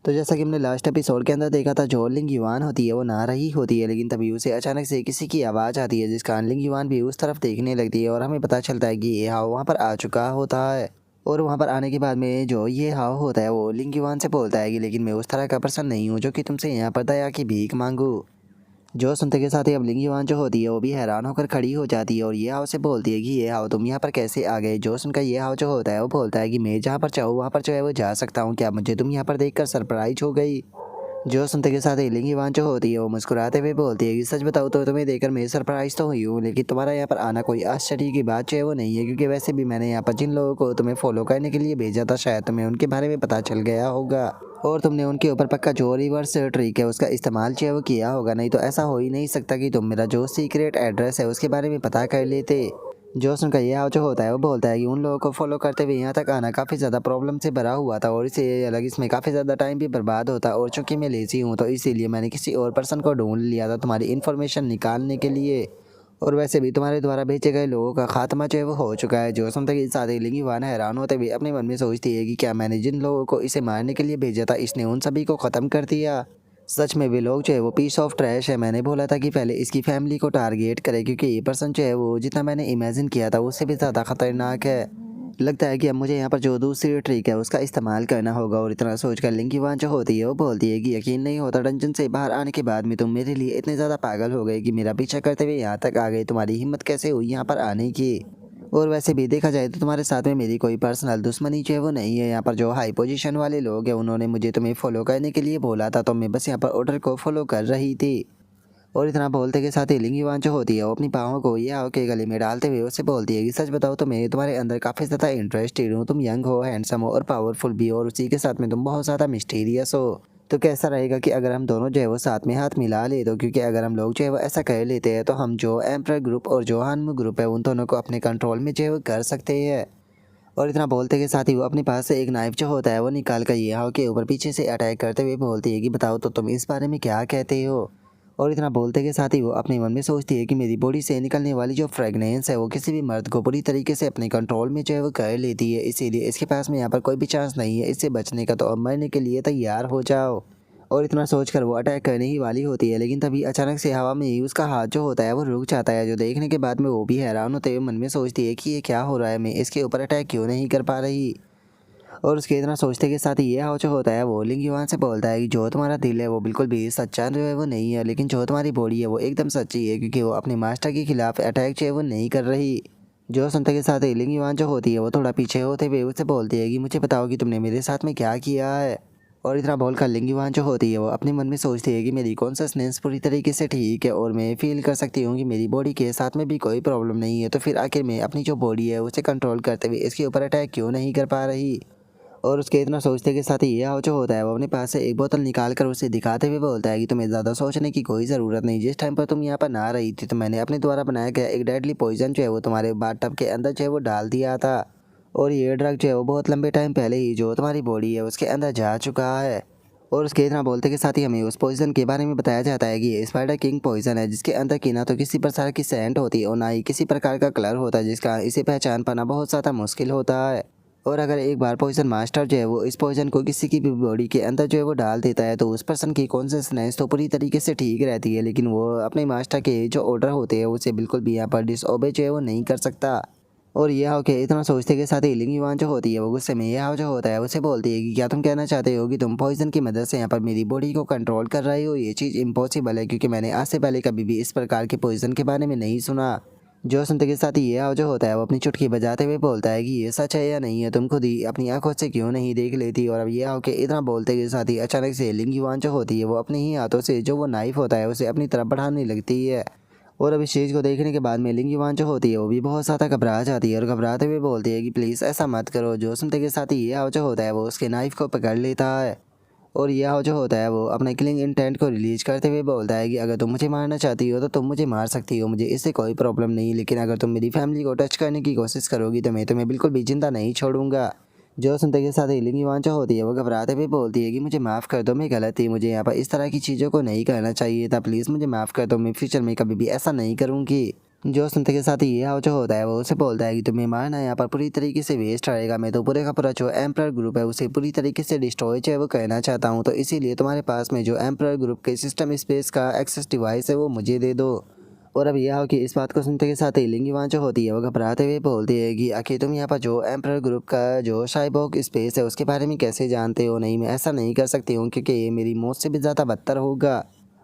तो जैसा कि हमने लास्ट एपिसोड के अंदर देखा था, जो लिंग युवान होती है वो नहा रही होती है, लेकिन तभी उसे अचानक से किसी की आवाज़ आती है, जिस कारण लिंग युवान भी उस तरफ देखने लगती है और हमें पता चलता है कि ये हाव वहाँ पर आ चुका होता है। और वहाँ पर आने के बाद में जो ये हाव होता है वो लिंग युवान से बोलता है कि लेकिन मैं उस तरह का पर्सन नहीं हूँ जो कि तुमसे यहाँ पर दया की भीख मांगू। जो सुनते के साथ ही अब लिंग युवान जो होती है वो भी हैरान होकर खड़ी हो जाती है और ये हाव से बोलती है कि ये हाव तुम यहाँ पर कैसे आ गए। जो सुनकर ये हाव जो होता है वो बोलता है कि मैं जहाँ पर चाहूँ वहाँ पर जो है वो जा सकता हूँ, क्या मुझे तुम यहाँ पर देखकर सरप्राइज हो गई। जो सुनते के साथ ही लिंग युवान जो होती है वो मुस्कुराते हुए बोलती है कि सच बताऊँ तो तुम्हें देखकर मैं सरप्राइज तो हुई हूँ, लेकिन तुम्हारा यहाँ पर आना कोई आश्चर्य की बात जो है वो नहीं है, क्योंकि वैसे भी मैंने यहाँ पर जिन लोगों को तुम्हें फॉलो करने के लिए भेजा था शायद तुम्हें उनके बारे में पता चल गया होगा और तुमने उनके ऊपर पक्का जो रिवर्स ट्रिक है उसका इस्तेमाल जो है वो किया होगा, नहीं तो ऐसा हो ही नहीं सकता कि तुम मेरा जो सीक्रेट एड्रेस है उसके बारे में पता कर लेते। जो सुनकर ये हाव जो होता है वो बोलता है कि उन लोगों को फॉलो करते हुए यहाँ तक आना काफ़ी ज़्यादा प्रॉब्लम से भरा हुआ था और इसे अलग इसमें काफ़ी ज़्यादा टाइम भी बर्बाद होता, और चूंकि मैं लेज़ी हूँ तो इसीलिए मैंने किसी और पर्सन को ढूंढ लिया था तुम्हारी इन्फॉर्मेशन निकालने के लिए, और वैसे भी तुम्हारे द्वारा भेजे गए लोगों का खात्मा जो है वो हो चुका है। जो सुनते कि साथ ही लिंग युवान हैरान होते हुए अपने मन में सोचती है कि क्या मैंने जिन लोगों को इसे मारने के लिए भेजा था इसने उन सभी को ख़त्म कर दिया। सच में वे लोग जो है वो पीस ऑफ ट्रैश है। मैंने बोला था कि पहले इसकी फैमिली को टारगेट करे, क्योंकि ये पर्सन जो है वो जितना मैंने इमेजिन किया था उससे भी ज़्यादा खतरनाक है। लगता है कि अब मुझे यहाँ पर जो दूसरी ट्रिक है उसका इस्तेमाल करना होगा। और इतना सोचकर लिंग युवान जो होती है वो बोलती है कि यकीन नहीं होता, डंजन से बाहर आने के बाद में तुम मेरे लिए इतने ज़्यादा पागल हो गए कि मेरा पीछा करते हुए यहाँ तक आ गए। तुम्हारी हिम्मत कैसे हुई यहाँ पर आने की? और वैसे भी देखा जाए तो तुम्हारे साथ में मेरी कोई पर्सनल दुश्मनी जो है वो नहीं है। यहाँ पर जो हाई पोजीशन वाले लोग हैं उन्होंने मुझे तुम्हें फॉलो करने के लिए बोला था, तो मैं बस यहाँ पर ऑर्डर को फॉलो कर रही थी। और इतना बोलते के साथ ही लिंग युवान जो होती है वो अपनी पाँव को ये हाव के गले में डालते हुए उससे बोलती है कि सच बताओ तो मैं तुम्हारे अंदर काफ़ी ज़्यादा इंटरेस्टेड हूँ। तुम यंग हो, हैंडसम हो और पावरफुल भी हो, और उसी के साथ में तुम बहुत ज़्यादा मिस्टीरियस हो। तो कैसा रहेगा कि अगर हम दोनों जो है वो साथ में हाथ मिला ले, तो क्योंकि अगर हम लोग जो है वो ऐसा कर लेते हैं तो हम जो एम्पर ग्रुप और जो हानमू ग्रुप है उन दोनों को अपने कंट्रोल में जो है वो कर सकते हैं। और इतना बोलते के साथ ही वो अपने पास से एक नाइफ जो होता है वो निकाल कर ये हाव के ऊपर पीछे से अटैक करते हुए बोलती है कि बताओ तो तुम इस बारे में क्या कहते हो। और इतना बोलते के साथ ही वो अपने मन में सोचती है कि मेरी बॉडी से निकलने वाली जो फ्रेगनेंस है वो किसी भी मर्द को पूरी तरीके से अपने कंट्रोल में जो है वो कर लेती है, इसीलिए इसके पास में यहाँ पर कोई भी चांस नहीं है इससे बचने का, तो अब मरने के लिए तैयार हो जाओ। और इतना सोचकर वो अटैक करने ही वाली होती है, लेकिन तभी अचानक से हवा में ही उसका हाथ जो होता है वो रुक जाता है। जो देखने के बाद में वो भी हैरान होते हुए मन में सोचती है कि ये क्या हो रहा है, मैं इसके ऊपर अटैक क्यों नहीं कर पा रही। और उसके इतना सोचते के साथ ही ये हाव जो होता है वो लिंग युवान से बोलता है कि जो तुम्हारा दिल है वो बिल्कुल भी सच्चा जो है वो नहीं है, लेकिन जो तुम्हारी बॉडी है वो एकदम सच्ची है, क्योंकि वो अपने मास्टर के खिलाफ अटैक जो है वो नहीं कर रही। जो सुनते के साथ ही लिंग युवान जो होती है वो थोड़ा पीछे होते हुए उससे बोलती है कि मुझे बताओ कि तुमने मेरे साथ में क्या किया है। और इतना बोलकर लिंग युवान जो होती है वो अपने मन में सोचती है कि मेरी कॉन्शसनेस पूरी तरीके से ठीक है और मैं फील कर सकती हूँ कि मेरी बॉडी के साथ में भी कोई प्रॉब्लम नहीं है, तो फिर आखिर में अपनी जो बॉडी है उसे कंट्रोल करते हुए इसके ऊपर अटैक क्यों नहीं कर पा रही। और उसके इतना सोचते के साथ ही ये हाव जो होता है वो अपने पास से एक बोतल निकाल कर उसे दिखाते हुए बोलता है कि तुम्हें ज़्यादा सोचने की कोई ज़रूरत नहीं। जिस टाइम पर तुम यहाँ पर नहा रही थी तो मैंने अपने द्वारा बनाया गया एक डेडली पॉइजन जो है वो तुम्हारे बाथटब के अंदर जो है वो डाल दिया था, और ये ड्रग जो है वो बहुत लंबे टाइम पहले ही जो तुम्हारी बॉडी है उसके अंदर जा चुका है। और उसके इतना बोलते के साथ ही हमें उस पॉइजन के बारे में बताया जाता है कि ये स्पाइडर किंग पॉइजन है, जिसके अंदर की ना तो किसी प्रकार की सेंट होती है और ना ही किसी प्रकार का कलर होता है, जिसका इसे पहचान पाना बहुत ज़्यादा मुश्किल होता है। और अगर एक बार पॉइजन मास्टर जो है वो इस पॉइजन को किसी की भी बॉडी के अंदर जो है वो डाल देता है तो उस पर्सन की कॉन्शियसनेस तो पूरी तरीके से ठीक रहती है, लेकिन वो अपने मास्टर के जो ऑर्डर होते हैं उसे बिल्कुल भी यहाँ पर डिसओबे जो है वो नहीं कर सकता। और ये हाव के इतना सोचते के साथ ही लिंग युवान जो होती है वो गुस्से में ये हाव जो होता है उसे बोलती है कि क्या तुम कहना चाहते हो कि तुम पॉइजन की मदद से यहाँ पर मेरी बॉडी को कंट्रोल कर रहे हो? ये चीज़ इम्पॉसिबल है, क्योंकि मैंने आज से पहले कभी भी इस प्रकार के पॉइजन के बारे में नहीं सुना। जो सुनते के साथ ही ये हाव जो होता है वो अपनी चुटकी बजाते हुए बोलता है कि ये सच है या नहीं है, तुम खुद ही अपनी आंखों से क्यों नहीं देख लेती। और अब ये हाव के इतना बोलते के साथ ही अचानक से लिंग युवान जो होती है वो अपने ही हाथों से जो वो नाइफ होता है उसे अपनी तरफ बढ़ाने लगती है। और अब इस चीज़ को देखने के बाद में लिंग युवान जो होती है वो भी बहुत ज़्यादा घबरा जाती है और घबराते हुए बोलती है कि प्लीज़ ऐसा मत करो। जो सुनते के साथ ही ये हाव जो होता है वो उसके नाइफ को पकड़ लेता है, और ये हाव जो होता है वो अपने किलिंग इंटेंट को रिलीज करते हुए बोलता है कि अगर तुम मुझे मारना चाहती हो तो तुम मुझे मार सकती हो, मुझे इससे कोई प्रॉब्लम नहीं, लेकिन अगर तुम मेरी फैमिली को टच करने की कोशिश करोगी तो मैं तुम्हें बिल्कुल भी जिंदा नहीं छोड़ूंगा। जो सुनते के साथ ही लिंग युवान जो होती है वो घबराते हुए बोलती है कि मुझे माफ़ कर दो, मैं गलत थी, मुझे यहाँ पर इस तरह की चीज़ों को नहीं करना चाहिए था, प्लीज़ मुझे माफ़ कर दो, मैं फ्यूचर में कभी भी ऐसा नहीं करूँगी। जो सुनते के साथ ही ये हाव जो होता है वो उसे बोलता है कि तुम्हें मारना यहाँ पर पूरी तरीके से वेस्ट रहेगा। मैं तो पूरे का पूरा जो एम्परर ग्रुप है उसे पूरी तरीके से डिस्ट्रॉय जो है वो करना चाहता हूँ। तो इसीलिए तुम्हारे पास में जो एम्परर ग्रुप के सिस्टम स्पेस का एक्सेस डिवाइस है वो मुझे दे दो। और अब यह हो कि इस बात को सुनते के साथ ही लिंगवान जो होती है वो घबराते हुए बोलती है कि आखिर तुम यहाँ पर जो एम्परर ग्रुप का जो साइबोर्ग स्पेस है उसके बारे में कैसे जानते हो। नहीं, मैं ऐसा नहीं कर सकती हूँ क्योंकि ये मेरी मौत से भी ज़्यादा बदतर होगा।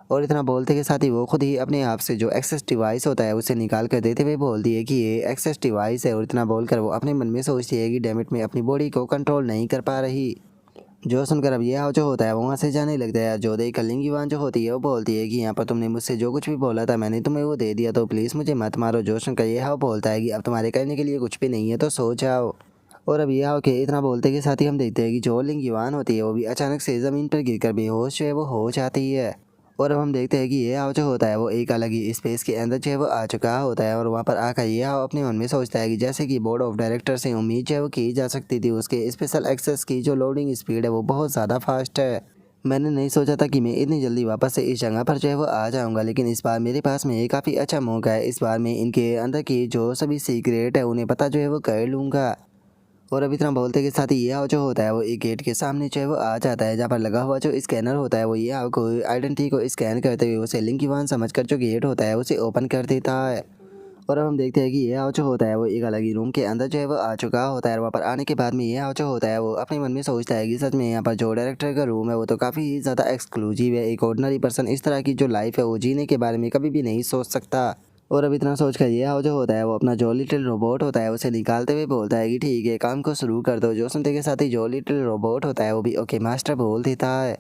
और इतना बोलते के साथ ही वो खुद ही अपने आप से जो एक्सेस डिवाइस होता है उसे निकाल कर देते हुए बोलती है कि ये एक्सेस डिवाइस है। और इतना बोलकर वो अपने मन में सोचती है कि डैमिट मैं अपनी बॉडी को कंट्रोल नहीं कर पा रही। जो सुनकर अब यह जो होता है वो वहाँ से जाने लगता है। जो देख कर लिंगवान जो होती है वो बोलती है कि यहाँ पर तुमने मुझसे जो कुछ भी बोला था मैंने तुम्हें वो दे दिया, तो प्लीज़ मुझे मत मारो। जो सुनकर यह बोलता है कि अब तुम्हारे करने के लिए कुछ भी नहीं है तो सो जाओ। और अब यह के इतना बोलते के साथ ही हम देखते हैं कि जो लिंगवान होती है वो भी अचानक से ज़मीन पर गिरकर बेहोश जो है वो हो जाती है। और अब हम देखते हैं कि ये हाव जो होता है वो एक अलग ही स्पेस के अंदर जो है वो आ चुका होता है। और वहाँ पर आकर ये हाव अपने मन में सोचता है कि जैसे कि बोर्ड ऑफ डायरेक्टर से उम्मीद जो है वो की जा सकती थी, उसके स्पेशल एक्सेस की जो लोडिंग स्पीड है वो बहुत ज़्यादा फास्ट है। मैंने नहीं सोचा था कि मैं इतनी जल्दी वापस से इस जगह पर जो है वो आ जाऊंगा, लेकिन इस बार मेरे पास में एक काफ़ी अच्छा मौका है। इस बार मैं इनके अंदर की जो सभी सीक्रेट है उन्हें पता जो है वो कर लूँगा। और अब इतना बोलते के साथ ही ये हाव जो होता है वो एक गेट के सामने जो है वो आ जाता है, जहाँ पर लगा हुआ जो स्कैनर होता है वो ये हाव को आइडेंटिटी को स्कैन करते हुए उसे लिंगवान समझकर जो गेट होता है उसे ओपन कर देता है। और अब हम देखते हैं कि ये हाव जो होता है वो एक अलग ही रूम के अंदर जो है वो आ चुका होता है। और वहाँ पर आने के बाद में ये हाव जो होता है वो अपने मन में सोचता है कि सच में यहाँ पर जो डायरेक्टर का रूम है वो तो काफ़ी ज़्यादा एक्सक्लूसिव है। एक ऑर्डिनरी पर्सन इस तरह की जो लाइफ है वो जीने के बारे में कभी भी नहीं सोच सकता। और अब इतना सोचकर ये हाव जो होता है वो अपना जो लिटिल रोबोट होता है उसे निकालते हुए बोलता है कि ठीक है, काम को शुरू कर दो। जो सुनते के साथ ही जो लिटिल रोबोट होता है वो भी ओके मास्टर बोल देता है।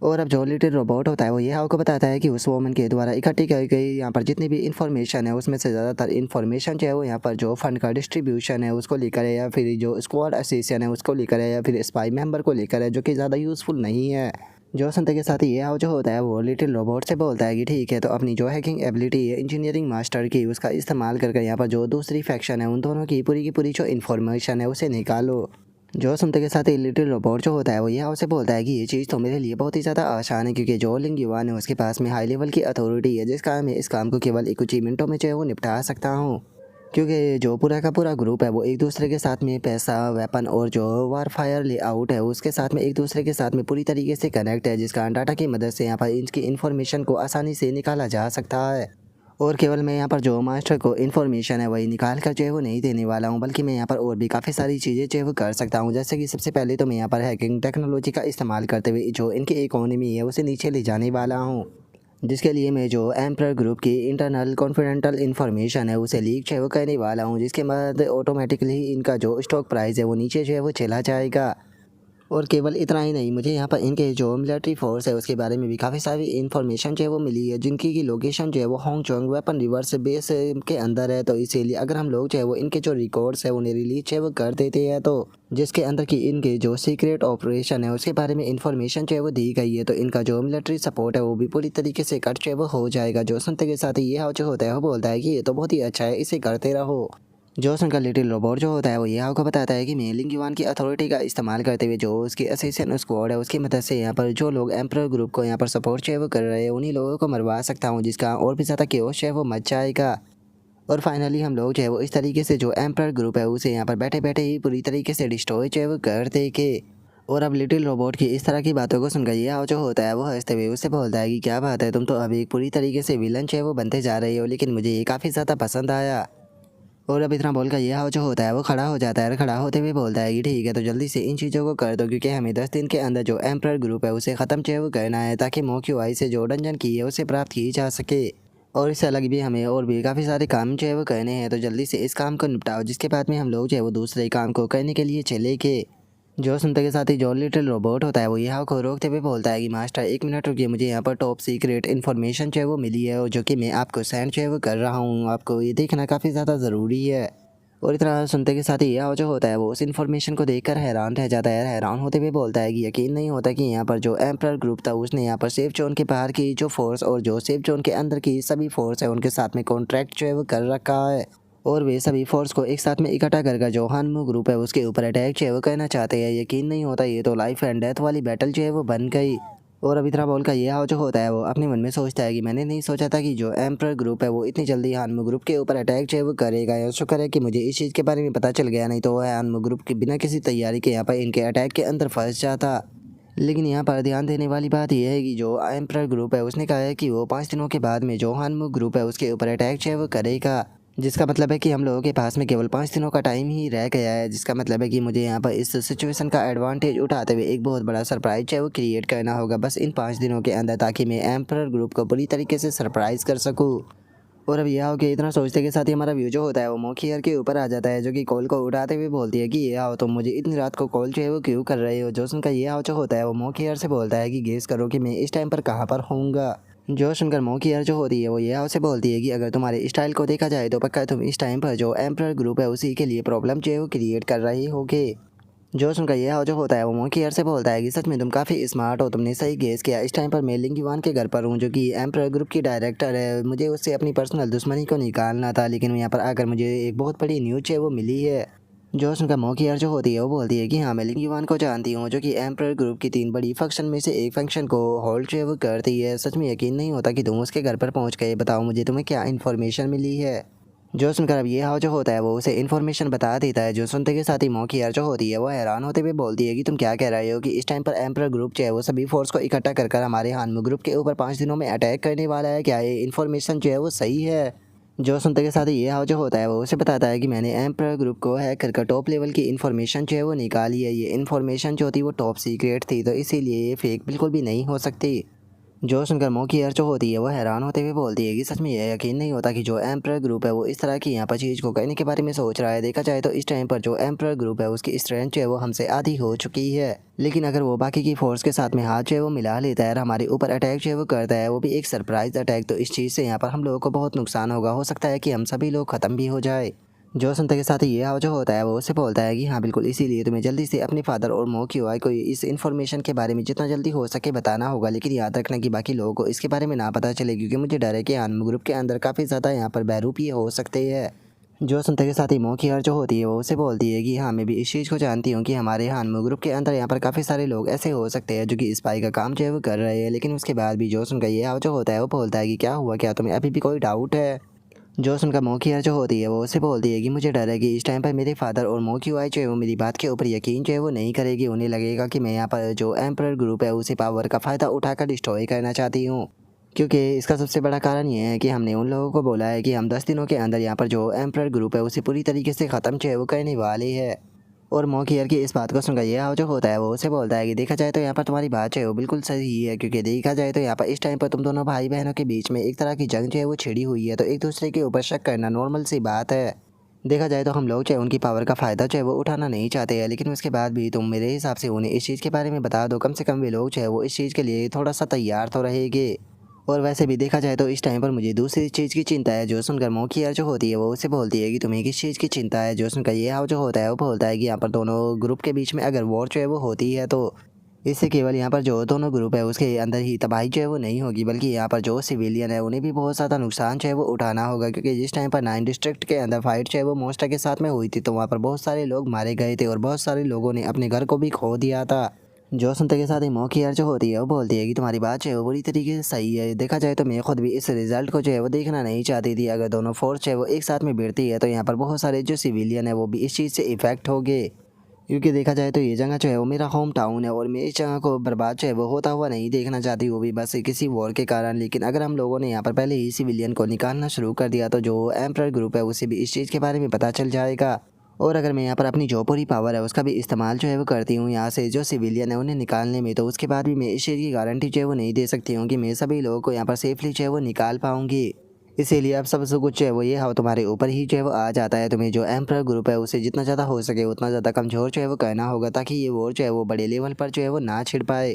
और अब जो लिटिल रोबोट होता है वो ये हाव को बताता है कि उस वोमन के द्वारा इकट्ठी की गई यहाँ पर जितनी भी इन्फॉर्मेशन है उसमें से ज़्यादातर इन्फॉर्मेशन जो है वो यहाँ पर जो फंड का डिस्ट्रीब्यूशन है उसको लेकर है, या फिर जो स्क्वाड असिस्टेंट है उसको लेकर है, या फिर स्पाई मेंबर को लेकर है, जो कि ज़्यादा यूज़फुल नहीं है। जो सुनते के साथ ही ये हाव जो होता है वो लिटिल रोबोट से बोलता है कि ठीक है, तो अपनी जो हैकिंग एबिलिटी है इंजीनियरिंग मास्टर की उसका इस्तेमाल करके यहाँ पर जो दूसरी फैक्शन है उन दोनों की पूरी जो इन्फॉर्मेशन है उसे निकालो। जो सुनते के साथ ही लिटिल रोबोट जो होता है वो यह उसे बोलता है कि ये चीज़ तो मेरे लिए बहुत ही ज़्यादा आसान है, क्योंकि जो लिंगवान है उसके पास में हाई लेवल की अथॉरिटी है, जिस कारण मैं इस काम को केवल कुछ ही मिनटों में जो है वो निपटा सकता हूँ। क्योंकि जो पूरा का पूरा ग्रुप है वो एक दूसरे के साथ में पैसा, वेपन और जो वारफायर लेआउट है उसके साथ में एक दूसरे के साथ में पूरी तरीके से कनेक्ट है, जिस कारण डाटा की मदद से यहाँ पर इनकी इन्फॉर्मेशन को आसानी से निकाला जा सकता है। और केवल मैं यहाँ पर जो मास्टर को इन्फॉर्मेशन है वही निकाल कर जो है वो नहीं देने वाला हूँ, बल्कि मैं यहाँ पर और भी काफ़ी सारी चीज़ें जो है वो कर सकता हूँ। जैसे कि सबसे पहले तो मैं यहाँ पर हैकिंग टेक्नोलॉजी का इस्तेमाल करते हुए जो इनकी इकोनॉमी है उसे नीचे ले जाने वाला हूँ, जिसके लिए मैं जो एम्परर ग्रुप की इंटरनल कॉन्फिडेंशियल इन्फॉर्मेशन है उसे लीक जो है वो करने वाला हूँ, जिसके बाद ऑटोमेटिकली इनका जो स्टॉक प्राइस है वो नीचे जो है वो चला जाएगा। और केवल इतना ही नहीं, मुझे यहाँ पर इनके जो मिलिट्री फोर्स है उसके बारे में भी काफ़ी सारी इन्फॉर्मेशन जो है वो मिली है, जिनकी की लोकेशन जो है वो होंगचोंग वेपन रिवर्स बेस के अंदर है। तो इसीलिए अगर हम लोग जो है वो इनके जो रिकॉर्ड्स है उन्हें रिलीज जो है वो कर देते हैं, तो जिसके अंदर की इनके जो सीक्रेट ऑपरेशन है उसके बारे में इन्फॉर्मेशन जो है वो दी गई है, तो इनका जो मिलिट्री सपोर्ट है वो भी पूरी तरीके से कट जो है वो हो जाएगा। जो सुनते के साथ ही ये जो होता है वो बोलता है कि ये तो बहुत ही अच्छा है, इसे करते रहो। जो सुनकर लिटिल रोबोट जो होता है वो ये आपको बताता है कि मैं लिंगवान की अथॉरिटी का इस्तेमाल करते हुए जो उसकी असिस्टेंट स्क्वाड है उसकी मदद से यहाँ पर जो लोग एम्परर ग्रुप को यहाँ पर सपोर्ट जो है वो कर रहे हैं उन्हीं लोगों को मरवा सकता हूँ, जिसका और भी ज़्यादा केओस है वो मच जाएगा। और फाइनली हम लोग जो है वो इस तरीके से जो एम्परर ग्रुप है उसे यहाँ पर बैठे बैठे ही पूरी तरीके से डिस्ट्रॉय जो है वो कर देंगे। और अब लिटिल रोबोट की इस तरह की बातों को सुनकर ये जो होता है वो हंसते हुए उससे बोलता है कि क्या बात है, तुम तो अभी एक पूरी तरीके से विलन जो है वो बनते जा रही हो, लेकिन मुझे ये काफ़ी ज़्यादा पसंद आया। और अब इतना बोलकर ये हाव जो होता है वो खड़ा हो जाता है, और खड़ा होते हुए बोलता है कि ठीक है, तो जल्दी से इन चीज़ों को कर दो, क्योंकि हमें 10 दिन के अंदर जो एम्परर ग्रुप है उसे ख़त्म जो है वो करना है, ताकि मोक्यूआई से जो डंजन की है उसे प्राप्त की जा सके। और इससे अलग भी हमें और भी काफ़ी सारे काम जो है वो करने हैं, तो जल्दी से इस काम को निपटाओ, जिसके बाद में हम लोग जो है वो दूसरे काम को करने के लिए चले गए। जो सुनते के साथ ही जो लिटिल रोबोट होता है वो यहाँ को रोकते हुए बोलता है कि मास्टर एक मिनट रुकिए, मुझे यहाँ पर टॉप सीक्रेट इन्फॉर्मेशन जो है वो मिली है, और जो कि मैं आपको सेंड जो है वो कर रहा हूँ, आपको ये देखना काफ़ी ज़्यादा ज़रूरी है। और इतना सुनते के साथ ही यह जो होता है वो उस इन्फॉर्मेशन को देखकर हैरान रह जाता है। हैरान होते हुए बोलता है कि यकीन नहीं होता कि यहाँ पर जो एम्परर ग्रुप था उसने यहाँ पर सेफ जोन के बाहर की जो फोर्स और जो सेफ जोन के अंदर की सभी फोर्स है उनके साथ में कॉन्ट्रैक्ट जो है वो कर रखा है, और वे सभी फोर्स को एक साथ में इकट्ठा कर जो हानमू ग्रुप है उसके ऊपर अटैक जो है वो करना चाहते हैं। यकीन नहीं होता, ये तो लाइफ एंड डेथ वाली बैटल जो है वो बन गई। और अभी तरह बोल का ये हाव जो होता है वो अपने मन में सोचता है कि मैंने नहीं सोचा था कि जो एम्परर ग्रुप है वो इतनी जल्दी हानमू ग्रुप के ऊपर अटैक जो है वो करेगा। या शुक्र है कि मुझे इस चीज़ के बारे में पता चल गया, नहीं तो वो हानमू ग्रुप के बिना किसी तैयारी के यहाँ पर इनके अटैक के अंदर फंस जाता। लेकिन यहाँ पर ध्यान देने वाली बात यह है कि जो एम्परर ग्रुप है उसने कहा है कि वो 5 दिनों के बाद में जो हानमू ग्रुप है उसके ऊपर अटैक जो है वो करेगा। जिसका मतलब है कि हम लोगों के पास में केवल 5 दिनों का टाइम ही रह गया है, जिसका मतलब है कि मुझे यहाँ पर इस सिचुएशन का एडवांटेज उठाते हुए एक बहुत बड़ा सरप्राइज है वो क्रिएट करना होगा बस इन 5 दिनों के अंदर, ताकि मैं एम्परर ग्रुप को पूरी तरीके से सरप्राइज़ कर सकूँ। और अब यह हो कि इतना सोचते के साथ ही हमारा व्यू जो होता है वो मोखियर के ऊपर आ जाता है, जो कि कॉल को उठाते हुए बोलती है कि ये आओ तुम मुझे इतनी रात को कॉल जो है वो क्यों कर रहे हो। जो सुनकर ये आओ जो होता है वो मोखियर से बोलता है कि गेस करो कि मैं इस टाइम पर कहाँ पर होऊंगा। जो सुनकर मोखियर जो होती है वो ये आओ से बोलती है कि अगर तुम्हारे स्टाइल को देखा जाए तो पक्का तुम इस टाइम पर जो एम्परर ग्रुप है उसी के लिए प्रॉब्लम जो है वो क्रिएट कर रही होगे। जो सुनकर यह जो होता है वो मोखियर से बोलता है कि सच में तुम काफ़ी स्मार्ट हो, तुमने सही गेस किया। इस टाइम पर मैं लिंग युवान के घर पर हूँ, जो कि एम्परर ग्रुप की डायरेक्टर है। मुझे उससे अपनी पर्सनल दुश्मनी को निकालना था, लेकिन यहाँ पर आकर मुझे एक बहुत बड़ी न्यूज़ है वो मिली है। जो सुनकर मोखियर जो होती है वो बोलती है कि हाँ मैं लिंग युवान को जानती हूँ, जो कि एम्परर ग्रुप की 3 बड़ी फंक्शन में से एक फंक्शन को होल्ड जो है वो करती है। सच में यकीन नहीं होता कि तुम उसके घर पर पहुँच गए। बताओ मुझे तुम्हें क्या इन्फॉर्मेशन मिली है। जो सुनकर अब ये हाव जो होता है वो उसे इन्फॉर्मेशन बता देता है। जो सुनते के साथ ही मोखियर जो होती है वो हैरान होते हुए बोलती है कि तुम क्या कह रहे हो कि इस टाइम पर एम्परर ग्रुप जो है वो सभी फोर्स को इकट्ठा कर हमारे हानमू ग्रुप के ऊपर 5 दिनों में अटैक करने वाला है। क्या ये इन्फॉर्मेशन जो है वो सही है। जो सुनते के साथ ही ये हाव जो होता है वो उसे बताता है कि मैंने एम्परर ग्रुप को हैक कर टॉप लेवल की इन्फॉर्मेशन जो है वो निकाली है। ये इन्फॉर्मेशन जो थी वो टॉप सीक्रेट थी, तो इसीलिए ये फेक बिल्कुल भी नहीं हो सकती। जो सुनकर मोखियर जो होती है वो हैरान होते हुए बोलती है कि सच में यह यकीन नहीं होता कि जो एम्परर ग्रुप है वो इस तरह की यहाँ पर चीज़ को कहने के बारे में सोच रहा है। देखा जाए तो इस टाइम पर जो एम्परर ग्रुप है उसकी स्ट्रेंथ जो है वो हमसे आधी हो चुकी है, लेकिन अगर वो बाकी की फोर्स के साथ में हाथ जो है वो मिला लेता है और हमारे ऊपर अटैक जो है वो करता है, वो भी एक सरप्राइज अटैक, तो इस चीज़ से यहाँ पर हम लोगों को बहुत नुकसान होगा। हो सकता है कि हम सभी लोग ख़त्म भी हो जाए। जो सुनते के साथ ही ये जो होता है वो उससे बोलता है कि हाँ बिल्कुल, इसीलिए तुम्हें जल्दी से अपने फादर और मोक्यूआई को इस इन्फॉर्मेशन के बारे में जितना जल्दी हो सके बताना होगा, लेकिन याद रखना कि बाकी लोगों को इसके बारे में ना पता चले, क्योंकि मुझे डर है कि हानमू ग्रुप के अंदर काफ़ी ज़्यादा यहाँ पर बहरूपी हो सकते हैं। जो सुनते के साथ ही मोखियर जो होती है वो उसे बोलती है कि हाँ मैं भी इस चीज़ को जानती हूँ कि हमारे हानमू ग्रुप के अंदर यहाँ पर काफ़ी सारे लोग ऐसे हो सकते हैं जो कि स्पाई का काम जो है वो कर रहे हैं। लेकिन उसके बाद भी जो सुनकर ये जो होता है वो बोलता है कि क्या हुआ, क्या तुम्हें अभी भी कोई डाउट है। जो सुनकर मोखियर जो होती है वो उसे बोलती है कि मुझे डर है कि इस टाइम पर मेरे फादर और मोक्यूआई जो है वो मेरी बात के ऊपर यकीन जो है वो नहीं करेगी। उन्हें लगेगा कि मैं यहाँ पर जो एम्परर ग्रुप है उसे पावर का फ़ायदा उठाकर डिस्ट्रॉय करना चाहती हूँ, क्योंकि इसका सबसे बड़ा कारण ये है कि हमने उन लोगों को बोला है कि हम 10 दिनों के अंदर यहाँ पर जो एम्परर ग्रुप है उसे पूरी तरीके से ख़त्म जो है वो करने वाले है। और मोखियर की इस बात को सुनकर ये जो होता है वो उसे बोलता है कि देखा जाए तो यहाँ पर तुम्हारी बात जो है वो बिल्कुल सही है, क्योंकि देखा जाए तो यहाँ पर इस टाइम पर तुम दोनों भाई बहनों के बीच में एक तरह की जंग जो है वो छिड़ी हुई है, तो एक दूसरे के ऊपर शक करना नॉर्मल सी बात है। देखा जाए तो हम लोग जो है उनकी पावर का फ़ायदा जो है वो उठाना नहीं चाहते हैं, लेकिन उसके बाद भी तुम मेरे हिसाब से उन्हें इस चीज़ के बारे में बता दो, कम से कम वे लोग जो है वो इस चीज़ के लिए थोड़ा सा तैयार तो रहेंगे। और वैसे भी देखा जाए तो इस टाइम पर मुझे दूसरी चीज़ की चिंता है। जो सुनकर मोखियर जो होती है वो उसे बोलती है कि तुम्हें किस चीज़ की चिंता है। जो सुनकर ये हाव जो होता है वो बोलता है कि यहाँ पर दोनों ग्रुप के बीच में अगर वॉर जो है वो होती है तो इससे केवल यहाँ पर जो दोनों ग्रुप है उसके अंदर ही तबाही जो है वो नहीं होगी, बल्कि यहाँ पर जो सिविलियन है उन्हें भी बहुत ज़्यादा नुकसान जो है वो उठाना होगा। क्योंकि जिस टाइम पर 9 डिस्ट्रिक्ट के अंदर फाइट जो है वो मोस्टा के साथ में हुई थी, तो वहाँ पर बहुत सारे लोग मारे गए थे और बहुत सारे लोगों ने अपने घर को भी खो दिया था। जो सुनते के साथ ही मोखियर जो होती है वो बोलती है कि तुम्हारी बात जो है वो बुरी तरीके से सही है। देखा जाए तो मैं खुद भी इस रिजल्ट को जो है वो देखना नहीं चाहती थी। अगर दोनों फोर्स जो है वो एक साथ में भिड़ती है तो यहाँ पर बहुत सारे जो सिविलियन है वो भी इस चीज़ से इफेक्ट हो गए, क्योंकि देखा जाए तो ये जगह जो है वो मेरा होम टाउन है और मैं इस जगह को बर्बाद जो है वो होता हुआ नहीं देखना चाहती, वो भी बस किसी वॉर के कारण। लेकिन अगर हम लोगों ने यहाँ पर पहले ही सिविलियन को निकालना शुरू कर दिया तो जो एम्परर ग्रुप है उसे भी इस चीज़ के बारे में पता चल जाएगा। और अगर मैं यहाँ पर अपनी जो पूरी पावर है उसका भी इस्तेमाल जो है वो करती हूँ यहाँ से जो सिविलियन है उन्हें निकालने में, तो उसके बाद भी मैं इस चीज़ की गारंटी जो है वो नहीं दे सकती हूँ कि मैं सभी लोगों को यहाँ पर सेफली जो है वो निकाल पाऊँगी। इसीलिए अब सबसे कुछ जो है वो ये हाव तुम्हारे ऊपर ही जो है वो आ जाता है। तुम्हें जो एम्परर ग्रुप है उसे जितना ज़्यादा हो सके उतना ज़्यादा कमज़ोर जो है वो करना होगा, ताकि ये वॉर जो है वो बड़े लेवल पर जो है वो ना छिड़ पाए।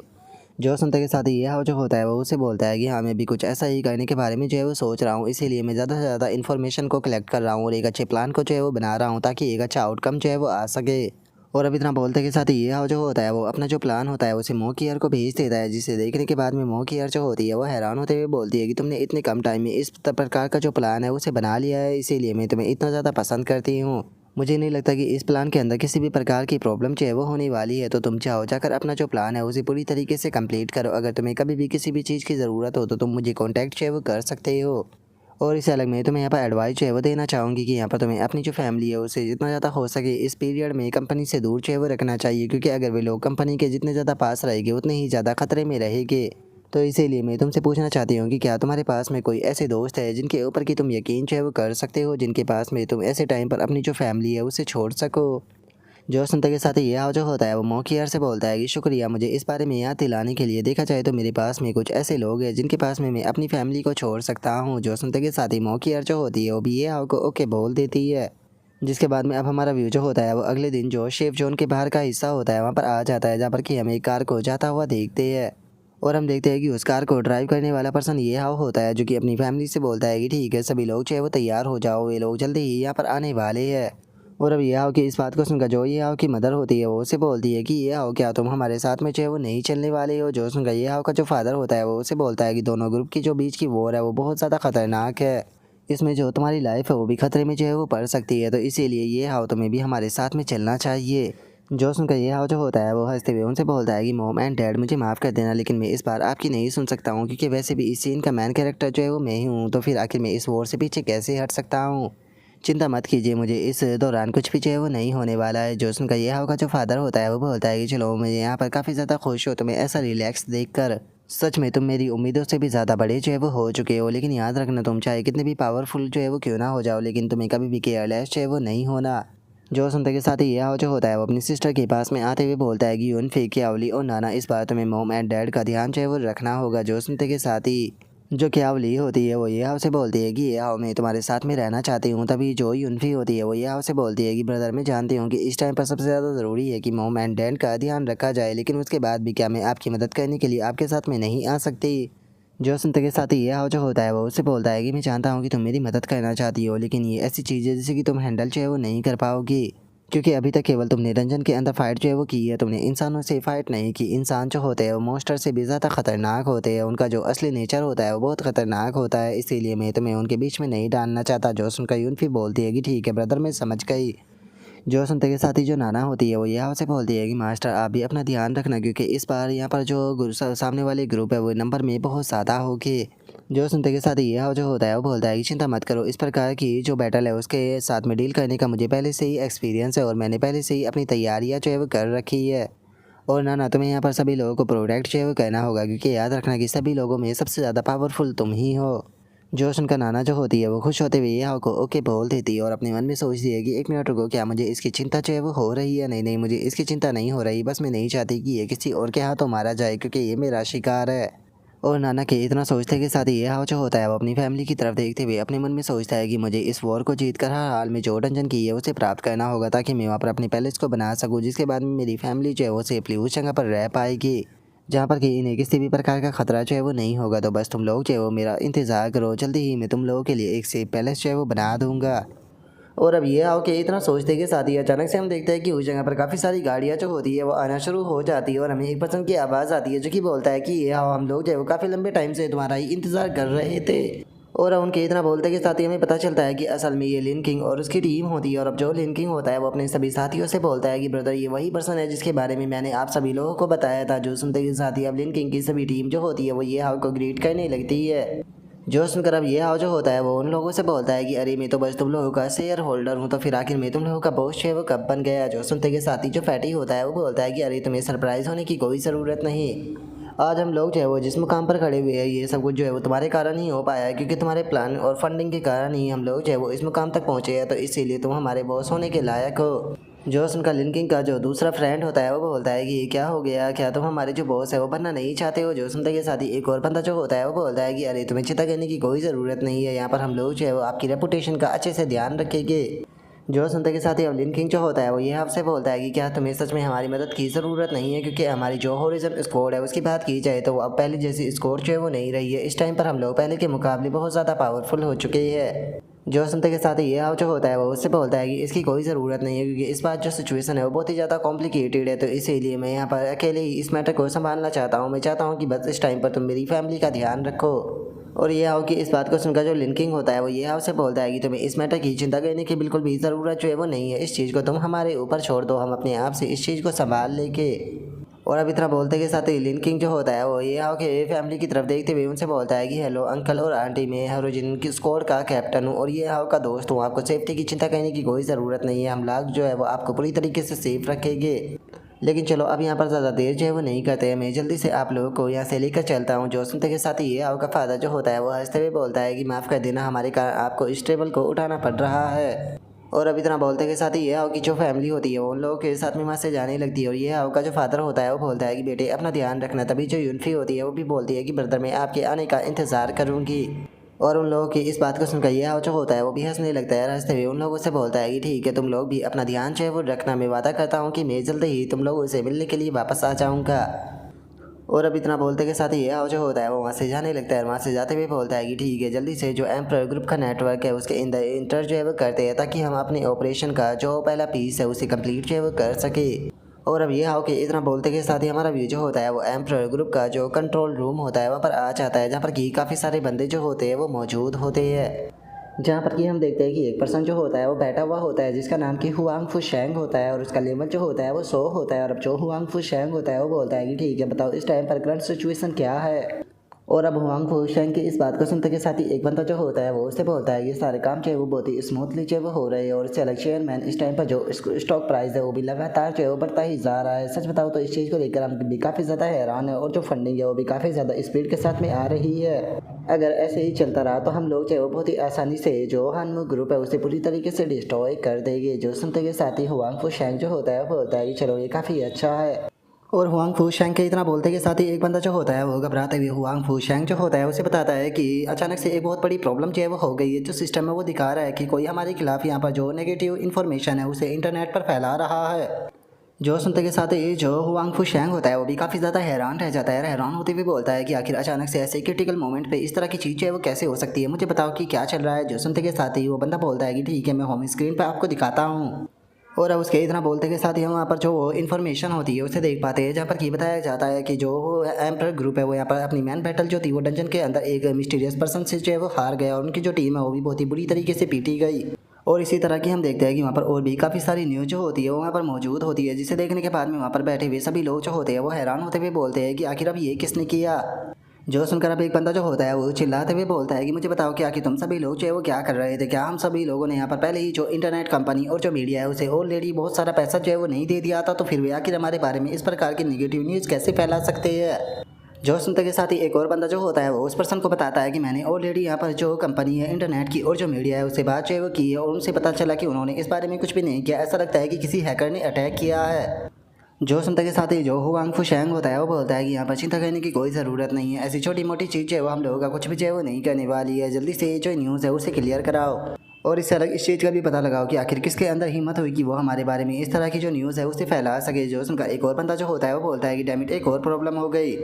जो सुनते के साथ ही ये हाव जो होता है वो उसे बोलता है कि हाँ मैं भी कुछ ऐसा ही करने के बारे में जो है वो सोच रहा हूँ, इसीलिए मैं ज़्यादा से ज़्यादा इन्फॉर्मेशन को कलेक्ट कर रहा हूँ और एक अच्छे प्लान को जो है वो बना रहा हूँ, ताकि एक अच्छा आउटकम जो है वो आ सके। और अब इतना बोलते के साथ ही ये हाव जो होता है वो अपना जो प्लान होता है उसे मोखियर को भेज देता है, जिसे देखने के बाद में मोखियर जो होती है वो हैरान होते हुए बोलती है कि तुमने इतने कम टाइम में इस प्रकार का जो प्लान है उसे बना लिया है, इसीलिए मैं तुम्हें इतना ज़्यादा पसंद करती हूँ। मुझे नहीं लगता कि इस प्लान के अंदर किसी भी प्रकार की प्रॉब्लम जो है वो होने वाली है। तो तुम चाहो जाकर अपना जो प्लान है उसे पूरी तरीके से कंप्लीट करो। अगर तुम्हें कभी भी किसी भी चीज़ की ज़रूरत हो तो तुम मुझे कॉन्टैक्ट जो है वो कर सकते हो। और इससे अलग मैं तुम्हें यहाँ पर एडवाइस जो है वो देना चाहूँगी कि यहाँ पर तुम्हें अपनी जो फैमिली है उसे जितना ज़्यादा हो सके इस पीरियड में कंपनी से दूर जो है वो रखना चाहिए, क्योंकि अगर वे लोग कंपनी के जितने ज़्यादा पास रहेंगे उतने ही ज़्यादा खतरे में रहेंगे। तो इसीलिए मैं तुमसे पूछना चाहती हूँ कि क्या तुम्हारे पास में कोई ऐसे दोस्त है जिनके ऊपर कि तुम यकीन जो है वो कर सकते हो, जिनके पास में तुम ऐसे टाइम पर अपनी जो फैमिली है उसे छोड़ सको। जो सुनते के साथ ये जो होता है वो मौखियार से बोलता है कि शुक्रिया मुझे इस बारे में याद दिलाने के लिए। देखा जाए तो मेरे पास में कुछ ऐसे लोग हैं जिनके पास में मैं अपनी फैमिली को छोड़ सकता हूँ। जो सुनते के साथ ही मौखियार जो होती है वो भी ये को ओके बोल देती है। जिसके बाद में अब हमारा व्यू जो होता है वो अगले दिन जो शेफ जोन के बाहर का हिस्सा होता है वहाँ पर आ जाता है, जहाँ पर कि हम एक कार को जाता हुआ देखते हैं। और हम देखते हैं कि उस कार को ड्राइव करने वाला पर्सन ये होता है, जो कि अपनी फैमिली से बोलता है कि ठीक है सभी लोग चाहे वो तैयार हो जाओ, वे लोग जल्दी ही यहाँ पर आने वाले हैं। और अब ये कि इस बात को सुनकर जो ये की मदर होती है वो उसे बोलती है कि ये क्या तुम हमारे साथ में चाहे वो नहीं चलने वाले हो। जो सुनकर ये का जो फादर होता है वो उसे बोलता है कि दोनों ग्रुप की जो बीच की वॉर है वो बहुत ज़्यादा खतरनाक है, इसमें जो तुम्हारी लाइफ है वो भी खतरे में जो है वो पड़ सकती है। तो इसीलिए ये तुम्हें भी हमारे साथ में चलना चाहिए। जो सुनकर ये जो होता है वो हंसते हुए उनसे बोलता है कि मॉम एंड डैड मुझे माफ़ कर देना, लेकिन मैं इस बार आपकी नहीं सुन सकता हूँ, क्योंकि वैसे भी इस सीन का मेन कैरेक्टर जो है वो मैं ही हूँ। तो फिर आखिर मैं इस वॉर से पीछे कैसे हट सकता हूँ। चिंता मत कीजिए, मुझे इस दौरान कुछ भी जो है वो नहीं होने वाला है। जो सुनकर ये का जो फादर होता है वो बोलता है कि चलो मुझे यहाँ पर काफ़ी ज़्यादा खुश हो तुम्हें ऐसा रिलैक्स देखकर। सच में तुम मेरी उम्मीदों से भी ज़्यादा बड़े जो है वो हो चुके हो, लेकिन याद रखना तुम चाहे कितने भी पावरफुल जो है वो क्यों ना हो जाओ, लेकिन तुम्हें कभी भी केयरलेस जो है वो नहीं होना। जो सुनते के साथ ही यह जो होता है वो अपनी सिस्टर के पास में आते हुए बोलता है कि यून फेक अवली और नाना इस बार तुम्हें मॉम एंड डैड का ध्यान जो है वो रखना होगा। जो सुनते के साथ ही जो अवली होती है वो ये से बोलती है कि ये मैं तुम्हारे साथ में रहना चाहती हूँ। तभी जो यूनफी होती है वो ये से बोलती है कि ब्रदर मैं जानती हूँ कि इस टाइम पर सबसे ज़्यादा ज़रूरी है कि मॉम एंड डैड का ध्यान रखा जाए, लेकिन उसके बाद भी क्या मैं आपकी मदद करने के लिए आपके साथ में नहीं आ सकती। जो सुनते के साथ ही ये जो होता है वो उससे बोलता है कि मैं जानता हूँ कि तुम मेरी मदद करना चाहती हो, लेकिन ये ऐसी चीज़ें जैसे कि तुम हैंडल जो है वो नहीं कर पाओगी, क्योंकि अभी तक केवल तुमने रंजन के अंदर फाइट जो है वो की है, तुमने इंसानों से फाइट नहीं की। इंसान जो होते हैं वो मॉन्स्टर से भी ज़्यादा खतरनाक होते हैं, उनका जो असली नेचर होता है वो बहुत खतरनाक होता है, इसीलिए मैं तुम्हें उनके बीच में नहीं डालना चाहता। जो सुनकर यूनफी बोलती है कि ठीक है ब्रदर मैं समझ गई। जो सुनते के साथ ही जो नाना होती है वो यहाँ से बोलती है कि मास्टर आप भी अपना ध्यान रखना, क्योंकि इस बार यहाँ पर जो सामने वाले ग्रुप है वो नंबर में बहुत ज़्यादा होगी। जो सुनते के साथ ही यह जो होता है वो बोलता है कि चिंता मत करो, इस प्रकार की जो बैटल है उसके साथ में डील करने का मुझे पहले से ही एक्सपीरियंस है और मैंने पहले से ही अपनी तैयारियाँ जो है वो कर रखी है। और नाना तुम्हें यहाँ पर सभी लोगों को प्रोटेक्ट जो है वो करना होगा, क्योंकि याद रखना कि सभी लोगों में सबसे ज़्यादा पावरफुल तुम ही हो। जो सुनकर नाना जो होती है वो खुश होते हुए यह को ओके बोल देती है और अपने मन में सोचती है कि एक मिनट रुको, क्या मुझे इसकी चिंता जो है वो हो रही है? नहीं नहीं, मुझे इसकी चिंता नहीं हो रही, बस मैं नहीं चाहती कि ये किसी और के हाथों मारा जाए, क्योंकि ये मेरा शिकार है। और नाना के इतना सोचते के साथ ये जो होता है वो अपनी फैमिली की तरफ देखते हुए अपने मन में सोचता है कि मुझे इस वॉर को जीतकर हर हाल में जो डंजन की है उसे प्राप्त करना होगा, ताकि मैं वहाँ पर अपने पैलेस को बना सकूँ, जिसके बाद में मेरी फैमिली जो है वो सेफली उस जगह पर रह पाएगी, जहाँ पर कि इन्हें किसी भी प्रकार का खतरा जो है वो नहीं होगा। तो बस तुम लोग जो है वो मेरा इंतज़ार करो, जल्दी ही मैं तुम लोगों के लिए एक सेफ पैलेस जो है वो बना दूँगा। और अब ये कि इतना सोचते के साथ ही अचानक से हम देखते हैं कि उस जगह पर काफ़ी सारी गाड़ियाँ जो होती है वो आना शुरू हो जाती है और हमें एक पर्सन की आवाज़ आती है जो कि बोलता है कि ये हम लोग जो है वो काफ़ी लंबे टाइम से तुम्हारा ही इंतज़ार कर रहे थे। और उनके इतना बोलते के साथ ही हमें पता चलता है कि असल में ये लिन किंग और उसकी टीम होती है। और अब जो लिन किंग होता है वो अपने सभी साथियों से बोलता है कि ब्रदर ये वही पर्सन है जिसके बारे में मैंने आप सभी लोगों को बताया था। जो सुनते के साथ ही अब लिन किंग की सभी टीम जो होती है वो ये हाउ को ग्रीट करने लगती है। जो सुनकर अब ये जो होता है वो उन लोगों से बोलता है कि अरे मैं तो बस तुम लोगों का शेयर होल्डर हूँ, तो फिर आखिर मैं तुम लोगों का बॉस है वो कब बन गया? जो सुनते के साथ ही जो फैटी होता है वो बोलता है कि अरे तुम्हें सरप्राइज होने की कोई ज़रूरत नहीं। आज हम लोग जो है वो जिस मुकाम पर खड़े हुए हैं ये सब कुछ जो है वो तुम्हारे कारण ही हो पाया है, क्योंकि तुम्हारे प्लान और फंडिंग के कारण ही हम लोग जो है वो इस मुकाम तक पहुँचे हैं, तो इसीलिए तुम हमारे बॉस होने के लायक हो। जो उनका लिंकिंग का जो दूसरा फ्रेंड होता है वो बोलता है कि ये क्या हो गया, क्या तुम हमारे जो बॉस है वो बनना नहीं चाहते हो? जो सुनते के साथ ही एक और बंदा जो होता है वो बोलता है कि अरे तुम्हें चिंता करने की कोई ज़रूरत नहीं है, यहाँ पर हम लोग जो है वो आपकी रेपुटेशन का अच्छे से ध्यान रखेंगे। जो सुनते के साथ ही अवलिन किंग जो होता है वो ये आपसे बोलता है कि क्या तुम्हें सच में हमारी मदद की ज़रूरत नहीं है, क्योंकि हमारी जो हॉरिजॉन्टल स्क्वाड है उसकी बात की जाए तो अब पहले जैसी स्क्वाड जो है वो नहीं रही है। इस टाइम पर हम लोग पहले के मुकाबले बहुत ज़्यादा पावरफुल हो चुके हैं। जो सुनते के साथ ही ये जो होता है वो उससे बोलता है कि इसकी कोई ज़रूरत नहीं है, क्योंकि इस बार जो सिचुएशन है वो बहुत ही ज़्यादा कॉम्प्लिकेटेड है, तो इसीलिए मैं यहाँ पर अकेले ही इस मैटर को संभालना चाहता हूँ। मैं चाहता हूँ कि बस इस टाइम पर तुम मेरी फैमिली का ध्यान रखो। और ये हाउ कि इस बात को सुनकर जो लिंकिंग होता है वो ये हाउ से बोलता है कि तुम्हें इस मैटर की चिंता करने की बिल्कुल भी ज़रूरत जो है वो नहीं है। इस चीज़ को तुम हमारे ऊपर छोड़ दो, हम अपने आप से इस चीज़ को संभाल लेके। और अब इतना बोलते के साथ ही लिंकिंग जो होता है वो ये हाउ के फैमिली की तरफ देखते हुए उनसे बोलता है कि हेलो अंकल और आंटी, मैं हेरोजिन की स्क्वाड का कैप्टन हूँ और ये हाउ का दोस्त हूँ। आपको सेफ्टी की चिंता करने की कोई ज़रूरत नहीं है, हम लोग जो है वो आपको पूरी तरीके से सेफ रखेंगे। लेकिन चलो अब यहाँ पर ज़्यादा देर जो है वो नहीं करते हैं, मैं जल्दी से आप लोगों को यहाँ से लेकर चलता हूँ। जो सुनते के साथ ही ये हाउ का फादर जो होता है वो हंसते हुए बोलता है कि माफ़ कर देना, हमारे कारण आपको इस टेबल को उठाना पड़ रहा है। और अब इतना बोलते के साथ ही ये हाउ की जो फैमिली होती है वो उन लोगों के साथ में वहाँ से जाने लगती है। और ये हाउ का जो फादर होता है वो बोलता है कि बेटे अपना ध्यान रखना। तभी जो यूनफी होती है वो भी बोलती है कि ब्रदर मैं आपके आने का इंतज़ार करूँगी। और उन लोगों की इस बात को सुनकर ये हाउ जो होता है वो भी हंसने लगता है। हंसते हुए उन लोगों से बोलता है कि ठीक है, तुम लोग भी अपना ध्यान जो है वो रखना, मैं वादा करता हूँ कि मैं जल्द ही तुम लोगों से मिलने के लिए वापस आ जाऊँगा। और अब इतना बोलते के साथ ही ये हाउ जो होता है वो वहाँ से जाने लगता है। वहाँ से जाते हुए बोलता है कि ठीक है, जल्दी से जो एम्पर ग्रुप का नेटवर्क है उसके इंटर जो है वो करते हैं, ताकि हम अपने ऑपरेशन का जो पहला पीस है उसे कंप्लीट जो है वो कर सके। और अब ये हाउ के इतना बोलते के साथ ही हमारा व्यू जो होता है वो एम्पर ग्रुप का जो कंट्रोल रूम होता है वहाँ पर आ जाता है, जहाँ पर कि काफ़ी सारे बंदे जो होते हैं वो मौजूद होते हैं। जहाँ पर कि हम देखते हैं कि एक पर्सन जो होता है वो बैठा हुआ होता है जिसका नाम कि हुआंग फुशैंग होता है और उसका लेवल जो होता है वो 100 होता है। और अब जो हुआंग फुशैंग होता है वो बोलता है कि ठीक है, बताओ इस टाइम पर करंट सिचुएशन क्या है। और अब हुआंग फुशैंग की इस बात को सुनते के साथ ही एक बंदा जो होता है वो उससे बोलता है कि सारे काम जो है वो बहुत ही स्मूथली जो है वो हो रहे हैं और इससे अलग शेयरमैन इस टाइम पर जो स्टॉक प्राइस है वो भी लगातार जो है वो बढ़ता ही जा रहा है। सच बताओ तो इस चीज़ को लेकर हम भी काफ़ी ज़्यादा हैरान है और जो फंडिंग है वो भी काफ़ी ज़्यादा स्पीड के साथ में आ रही है। अगर ऐसे ही चलता रहा तो हम लोग जो है वो बहुत ही आसानी से जो हानमू ग्रुप है उसे पूरी तरीके से डिस्ट्रॉय कर देंगे। जो सुनते के साथ ही हुआंग फुशैंग जो होता है वो बोलता है कि चलो ये काफ़ी अच्छा है। और हुआंग फूशैंग के इतना बोलते के साथ ही एक बंदा जो होता है वो घबराते हुए हुआंग फूशैंग जो होता है उसे बताता है कि अचानक से एक बहुत बड़ी प्रॉब्लम जो है वो हो गई है। जो सिस्टम है वो दिखा रहा है कि कोई हमारे खिलाफ यहाँ पर जो नेगेटिव इन्फॉर्मेशन है उसे इंटरनेट पर फैला रहा है। जो सुनते के साथ ही जो हुआंग फूशैंग होता है वो भी काफ़ी ज़्यादा हैरान रह जाता है। हैरान होते हुए बोलता है कि आखिर अचानक से ऐसे क्रिटिकल मोमेंट पे इस तरह की चीज़ जो है वो कैसे हो सकती है, मुझे बताओ कि क्या चल रहा है। जो सुनते के साथ ही वो बंदा बोलता है कि ठीक है, मैं होम स्क्रीन पर आपको दिखाता हूँ। और अब उसके इतना बोलते के साथ ही हम वहाँ पर जो इन्फॉर्मेशन होती है उसे देख पाते हैं, जहाँ पर ये बताया जाता है कि जो एम्पर ग्रुप है वो यहाँ पर अपनी मैन बैटल जो थी वो डंजन के अंदर एक मिस्टीरियस पर्सन से जो है वो हार गया और उनकी जो टीम है वो भी बहुत ही बुरी तरीके से पीटी गई। और इसी तरह की हम देखते हैं कि वहाँ पर और भी काफ़ी सारी न्यूज़ जो होती है वो वहाँ पर मौजूद होती है, जिसे देखने के बाद में वहाँ पर बैठे हुए सभी लोग जो होते हैं वो हैरान होते हुए बोलते हैं कि आखिर अब ये किसने किया। जो सुनकर अब एक बंदा जो होता है वो चिल्लाते हुए बोलता है कि मुझे बताओ कि आखिर तुम सभी लोग जो है वो क्या कर रहे थे। क्या हम सभी लोगों ने यहाँ पर पहले ही जो इंटरनेट कंपनी और जो मीडिया है उसे ऑलरेडी बहुत सारा पैसा जो है वो नहीं दे दिया था, तो फिर वे आखिर हमारे बारे में इस प्रकार की नेगेटिव न्यूज़ कैसे फैला सकते हैं। जो सुनते के साथ ही एक और बंदा जो होता है वो उस पर्सन को बताता है कि मैंने ऑलरेडी यहाँ पर जो कंपनी है इंटरनेट की और जो मीडिया है उससे बात जो है वो की है और उनसे पता चला कि उन्होंने इस बारे में कुछ भी नहीं किया। ऐसा लगता है कि किसी हैकर ने अटैक किया है। जो सुनते के साथ ही जो हुआंग फुशैंग होता है वो बोलता है कि यहाँ पर चिंता करने की कोई ज़रूरत नहीं है, ऐसी छोटी मोटी चीज़ है वो हम लोगों का कुछ भी जो है वो नहीं करने वाली है। जल्दी से जो न्यूज़ है उसे क्लियर कराओ और इससे अलग इस चीज़ का भी पता लगाओ कि आखिर किसके अंदर हिम्मत हुई कि वो हमारे बारे में इस तरह की जो न्यूज़ है उसे फैला सके। जो सुनकर एक और बंदा जो होता है वो बोलता है कि डैमिट, एक और प्रॉब्लम हो गई।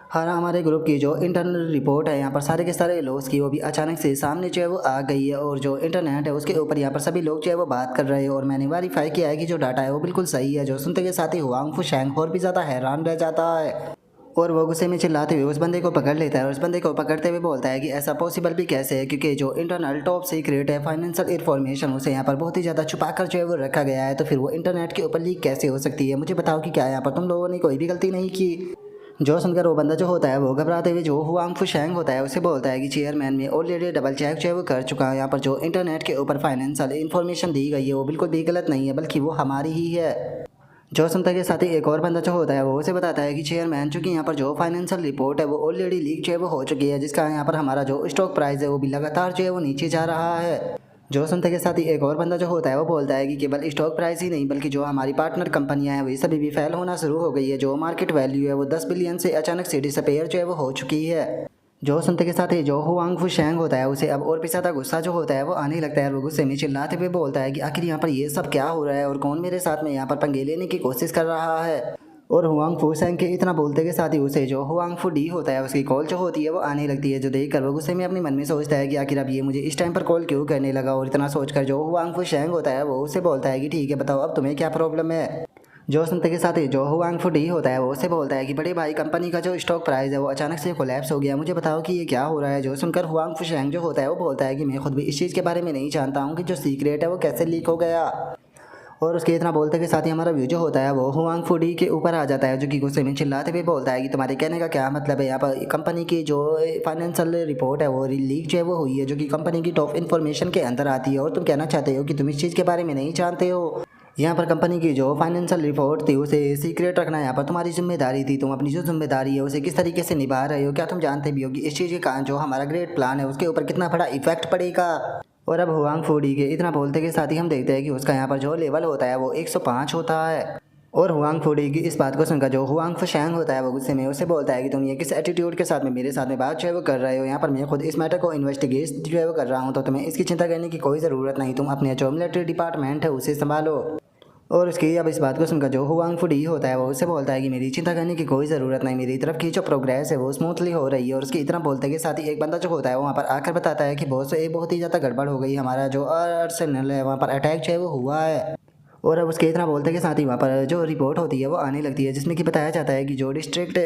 हाँ, हमारे ग्रुप की जो इंटरनल रिपोर्ट है यहाँ पर सारे के सारे लोग की वो भी अचानक से सामने जो है वो आ गई है और जो इंटरनेट है उसके ऊपर यहाँ पर सभी लोग जो है वो बात कर रहे हैं और मैंने वेरीफाई किया है कि जो डाटा है वो बिल्कुल सही है। जो सुनते के साथ ही हुआंग फुशैंग और भी ज़्यादा हैरान रह जाता है और वो गुस्से में चिल्लाते हुए उस बंदे को पकड़ लेता है और उस बंदे को पकड़ते हुए बोलता है कि ऐसा पॉसिबल भी कैसे है, क्योंकि जो इंटरनल टॉप सीक्रेट है फाइनेंशियल इन्फॉर्मेशन उसे यहाँ पर बहुत ही ज़्यादा छुपा कर जो है वो रखा गया है, तो फिर वो इंटरनेट के ऊपर लीक कैसे हो सकती है। मुझे बताओ कि क्या यहाँ पर तुम लोगों ने कोई भी गलती नहीं की। जो सुनकर वो बंदा जो होता है वो घबराते हुए जो हुआंग फुशैंग होता है उसे बोलता है कि चेयरमैन में ऑलरेडी डबल चेक जो है वो कर चुका है। यहाँ पर जो इंटरनेट के ऊपर फाइनेंशियल इन्फॉर्मेशन दी गई है वो बिल्कुल भी गलत नहीं है, बल्कि वो हमारी ही है। जो सुनता के साथ ही एक और बंदा जो होता है वो उसे बताता है कि चेयरमैन, चूंकि यहाँ पर जो फाइनेंशियल रिपोर्ट है वो ऑलरेडी लीक जो है वो हो चुकी है, जिसका यहाँ पर हमारा जो स्टॉक प्राइस है वो भी लगातार जो है वो नीचे जा रहा है। जो सुनते के साथ ही एक और बंदा जो होता है वो बोलता है कि केवल स्टॉक प्राइस ही नहीं बल्कि जो हमारी पार्टनर कंपनियां हैं वही सभी भी फेल होना शुरू हो गई है। जो मार्केट वैल्यू है वो 10 बिलियन से अचानक से डिसअपेयर जो है वो हो चुकी है। जो सुनते के साथ ही जो हुआंग फुशैंग होता है उसे अब और भी ज़्यादा गुस्सा जो होता है वो आने लगता है। वो गुस्से में चिल्लाते हुए बोलता है कि आखिर यहाँ पर ये सब क्या हो रहा है और कौन मेरे साथ में यहाँ पर पंगे लेने की कोशिश कर रहा है। और हुआंग फुशैंग के इतना बोलते के साथ ही उसे जो हुआंग फू डी होता है उसकी कॉल जो होती है वो आने लगती है। जो देखकर वो गुस्से में अपने मन में सोचता है कि आखिर अब ये मुझे इस टाइम पर कॉल क्यों करने लगा। और इतना सोचकर जो हुआंग फुशैंग होता है वो उसे बोलता है कि ठीक है, बताओ अब तुम्हें क्या प्रॉब्लम है। जो सुनते के साथ ही जो हुआंग फुडी होता है वो उससे बोलता है कि बड़े भाई कंपनी का जो स्टॉक प्राइस है वो अचानक से कोलैप्स हो गया, मुझे बताओ कि ये क्या हो रहा है। जो सुनकर हुआंग फुशैंग जो होता है वो बोलता है कि मैं खुद भी इस चीज़ के बारे में नहीं जानता हूँ कि जो सीक्रेट है वो कैसे लीक हो गया। और उसके इतना बोलते के साथ ही हमारा व्यू जो होता है वो हुआंग फूडी के ऊपर आ जाता है, जो कि गुस्से में चिल्लाते हुए बोलता है कि तुम्हारे कहने का क्या मतलब है। यहाँ पर कंपनी की जो फाइनेंशियल रिपोर्ट है वो लीक जो है वो हुई है, जो कि कंपनी की टॉप इन्फॉर्मेशन के अंदर आती है, और तुम कहना चाहते हो कि तुम इस चीज़ के बारे में नहीं जानते हो। यहाँ पर कंपनी की जो फाइनेंशियल रिपोर्ट थी उसे सीक्रेट रखना यहाँ पर तुम्हारी जिम्मेदारी थी। तुम अपनी जो जिम्मेदारी है उसे किस तरीके से निभा रहे हो, क्या तुम जानते भी हो कि इस चीज़ के कारण जो हमारा ग्रेट प्लान है उसके ऊपर कितना बड़ा इफेक्ट पड़ेगा। और अब हुआंग फूडी के इतना बोलते के साथ ही हम देखते हैं कि उसका यहाँ पर जो लेवल होता है वो 105 होता है। और हुआंग फूडी की इस बात को सुनकर जो हुआंग फुशैंग होता है वो गुस्से में उससे बोलता है कि तुम ये किस एटीट्यूड के साथ में मेरे साथ में बात जो है वो कर रहे हो। यहाँ पर मैं खुद इस मैटर को इन्वेस्टिगेट जो है वो कर रहा हूँ, तो तुम्हें इसकी चिंता करने की कोई ज़रूरत नहीं, तुम अपने जो मिलिट्री डिपार्टमेंट है उसे संभालो। और उसकी अब इस बात को सुनकर जो हुआंग फुडी होता है वो उससे बोलता है कि मेरी चिंता करने की कोई ज़रूरत नहीं, मेरी तरफ की जो प्रोग्रेस है वो स्मूथली हो रही है। और उसकी इतना बोलते के साथ ही एक बंदा जो होता है वो वहाँ पर आकर बताता है कि बॉस ये बहुत ही ज़्यादा गड़बड़ हो गई, हमारा जो आर्सेनल है वहाँ पर अटैक जो है वो हुआ है। और अब उसके इतना बोलते के साथ ही वहाँ पर जो रिपोर्ट होती है वो आने लगती है, जिसमें कि बताया जाता है कि जो डिस्ट्रिक्ट